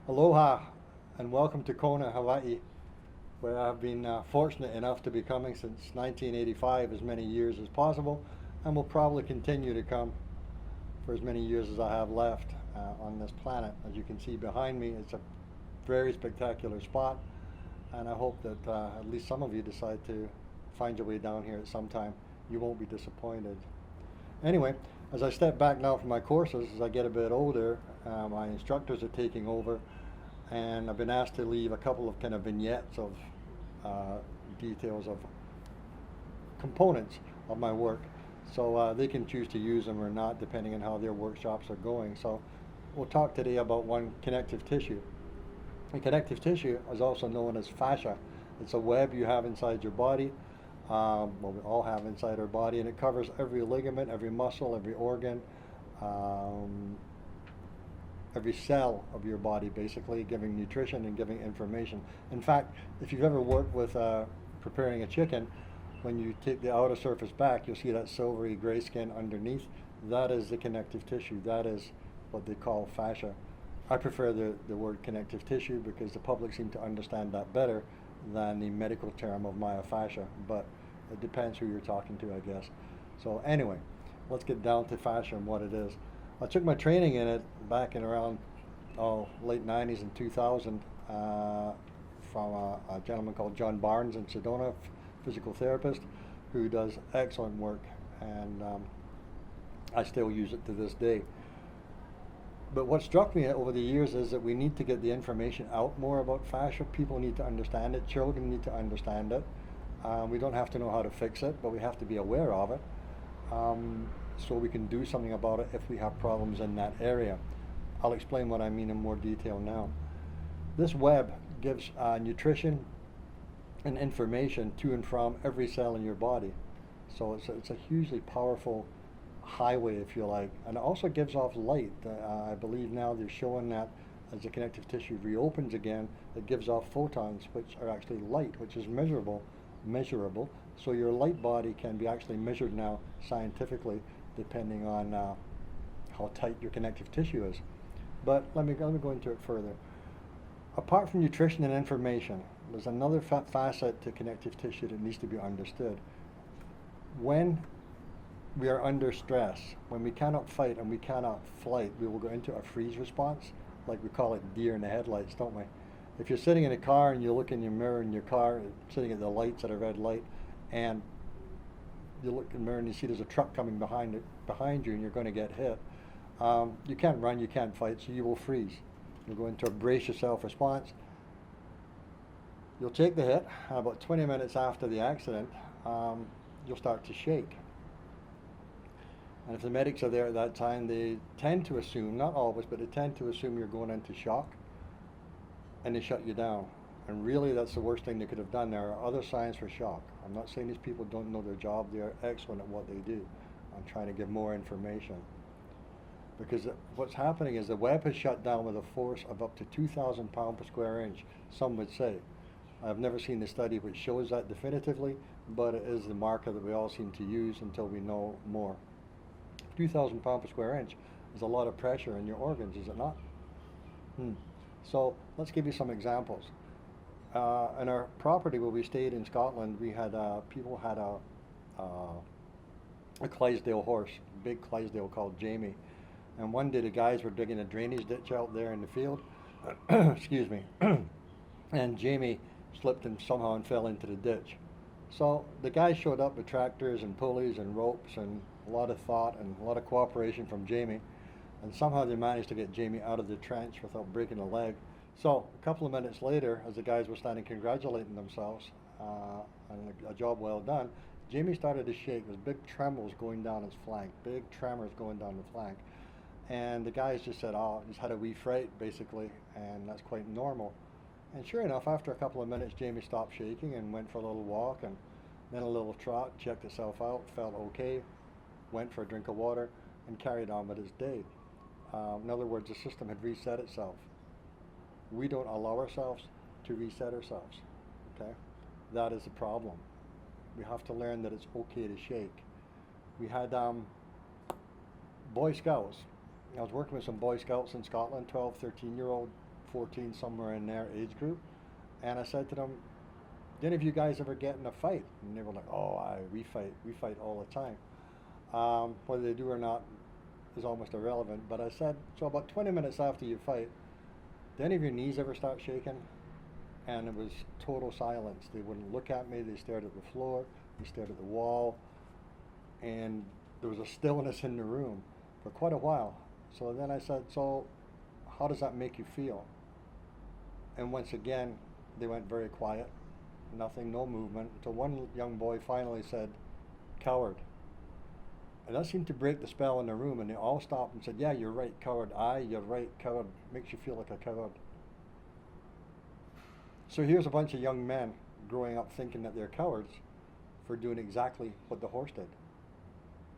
Aloha and welcome to Kona, Hawaii, where I've been fortunate enough to be coming since 1985, as many years as possible, and will probably continue to come for as many years as I have left on this planet. As you can see behind me, it's a very spectacular spot, and I hope that at least some of you decide to find your way down here at some time. You won't be disappointed. Anyway, as I step back now from my courses, as I get a bit older, my instructors are taking over, and I've been asked to leave a couple of kind of vignettes of uh, details of components of my work. So they can choose to use them or not depending on how their workshops are going. So we'll talk today about one connective tissue. And connective tissue is also known as fascia. It's a web you have inside your body. Well, we all have inside our body, and it covers every ligament, every muscle, every organ, um, every cell of your body, basically, giving nutrition and giving information. In fact, if you've ever worked with preparing a chicken, when you take the outer surface back, you'll see that silvery gray skin underneath. That is the connective tissue. That is what they call fascia. I prefer the word connective tissue because the public seem to understand that better than the medical term of myofascia, but it depends who you're talking to, I guess. So anyway, let's get down to fascia and what it is. I took my training in it back in around late 90s and 2000 from a gentleman called John Barnes in Sedona, physical therapist, who does excellent work, and I still use it to this day. But what struck me over the years is that we need to get the information out more about fascia. People need to understand it. Children need to understand it. We don't have to know how to fix it, but we have to be aware of it, so we can do something about it if we have problems in that area. I'll explain what I mean in more detail now. This web gives nutrition and information to and from every cell in your body. So it's a hugely powerful highway, if you like, and it also gives off light. I believe now they're showing that as the connective tissue reopens again, it gives off photons, which are actually light, which is measurable. So your light body can be actually measured now scientifically, depending on how tight your connective tissue is. But let me go into it further. Apart from nutrition and information, there's another facet to connective tissue that needs to be understood. When we are under stress, when we cannot fight and we cannot flight, we will go into a freeze response, like we call it deer in the headlights, don't we? If you're sitting in a car and you look in your mirror in your car, sitting at the lights at a red light, and you look in the mirror and you see there's a truck coming behind you and you're going to get hit, you can't run, you can't fight, so you will freeze. You'll go into a brace yourself response. You'll take the hit, and about 20 minutes after the accident, you'll start to shake. And if the medics are there at that time, they tend to assume, not always, but they tend to assume you're going into shock, and they shut you down. And really, that's the worst thing they could have done. There are other signs for shock. I'm not saying these people don't know their job. They are excellent at what they do. I'm trying to give more information. Because what's happening is the web has shut down with a force of up to 2,000 pounds per square inch, some would say. I've never seen the study which shows that definitively, but it is the marker that we all seem to use until we know more. 2,000 pounds per square inch is a lot of pressure in your organs, is it not? So let's give you some examples. In our property where we stayed in Scotland, we had people had a Clydesdale horse, a big Clydesdale called Jamie. And one day the guys were digging a drainage ditch out there in the field. Excuse me. And Jamie slipped and somehow and fell into the ditch. So the guys showed up with tractors and pulleys and ropes and a lot of thought and a lot of cooperation from Jamie. And somehow they managed to get Jamie out of the trench without breaking a leg. So a couple of minutes later, as the guys were standing congratulating themselves on a job well done, Jamie started to shake. There's big tremors going down his flank, big tremors going down the flank. And the guys just said, just had a wee fright, basically, and that's quite normal. And sure enough, after a couple of minutes, Jamie stopped shaking and went for a little walk and then a little trot, checked itself out, felt okay, went for a drink of water, and carried on with his day. In other words, the system had reset itself. We don't allow ourselves to reset ourselves, okay? That is the problem. We have to learn that it's okay to shake. We had Boy Scouts. I was working with some Boy Scouts in Scotland, 12, 13-year-old 14, somewhere in their age group. And I said to them, "Did any of you guys ever get in a fight?" And they were like, "Oh, we fight all the time." Whether they do or not is almost irrelevant. But I said, so about 20 minutes after you fight, do any of your knees ever start shaking? And it was total silence. They wouldn't look at me. They stared at the floor. They stared at the wall. And there was a stillness in the room for quite a while. So then I said, so how does that make you feel? And once again, they went very quiet. Nothing, no movement. Until one young boy finally said, "Coward." And that seemed to break the spell in the room, and they all stopped and said, "Yeah, you're right, coward. You're right, coward. Makes you feel like a coward." So here's a bunch of young men growing up thinking that they're cowards for doing exactly what the horse did.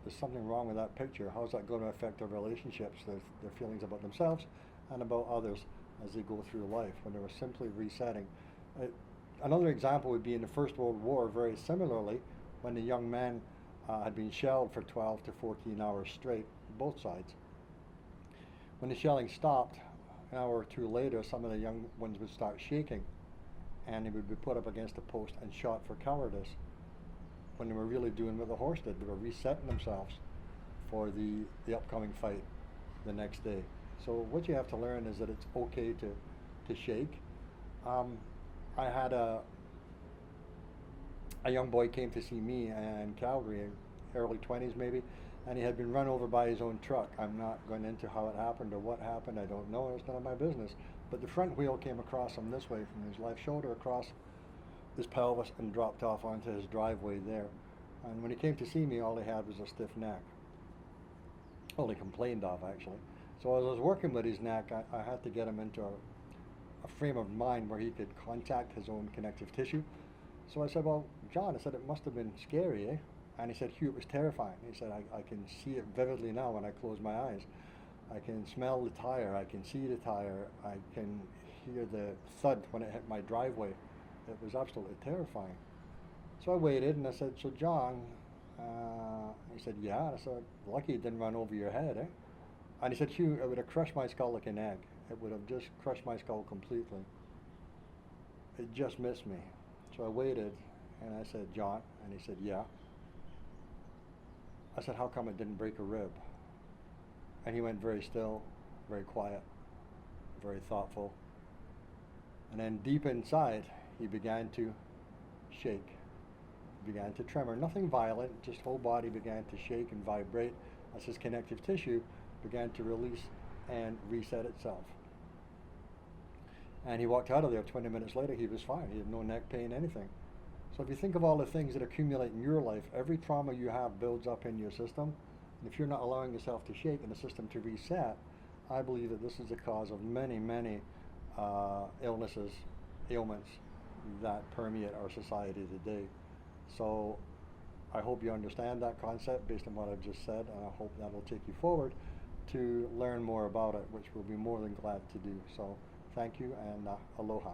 There's something wrong with that picture. How's that going to affect their relationships, their feelings about themselves and about others as they go through life when they were simply resetting? Another example would be in the First World War, very similarly, when the young men had been shelled for 12 to 14 hours straight, both sides. When the shelling stopped, an hour or two later, some of the young ones would start shaking, and they would be put up against a post and shot for cowardice, when they were really doing what the horse did. They were resetting themselves for the upcoming fight the next day. So what you have to learn is that it's okay to shake. I had a young boy came to see me in Calgary, early 20s maybe, and he had been run over by his own truck. I'm not going into how it happened or what happened. I don't know. It's none of my business. But the front wheel came across him this way, from his left shoulder across his pelvis, and dropped off onto his driveway there. And when he came to see me, all he had was a stiff neck. All he complained of, actually. So as I was working with his neck, I had to get him into a frame of mind where he could contact his own connective tissue. So I said, "Well, John," I said, "it must have been scary, eh?" And he said, "Hugh, it was terrifying." He said, I can see it vividly now when I close my eyes. I can smell the tire, I can see the tire, I can hear the thud when it hit my driveway. It was absolutely terrifying." So I waited and I said, "So John," he said, "Yeah." And I said, "Lucky it didn't run over your head, eh?" And he said, "Hugh, it would have crushed my skull like an egg. It would have just crushed my skull completely. It just missed me." So I waited and I said, "John," and he said, "Yeah." I said, "How come it didn't break a rib?" And he went very still, very quiet, very thoughtful. And then deep inside, he began to shake, began to tremor. Nothing violent, just whole body began to shake and vibrate as his connective tissue began to release and reset itself. And he walked out of there 20 minutes later. He was fine. He had no neck pain, anything. So if you think of all the things that accumulate in your life, every trauma you have builds up in your system. And if you're not allowing yourself to shake and the system to reset, I believe that this is the cause of many, many illnesses, ailments that permeate our society today. So I hope you understand that concept based on what I've just said, and I hope that will take you forward to learn more about it, which we'll be more than glad to do. So thank you, and aloha.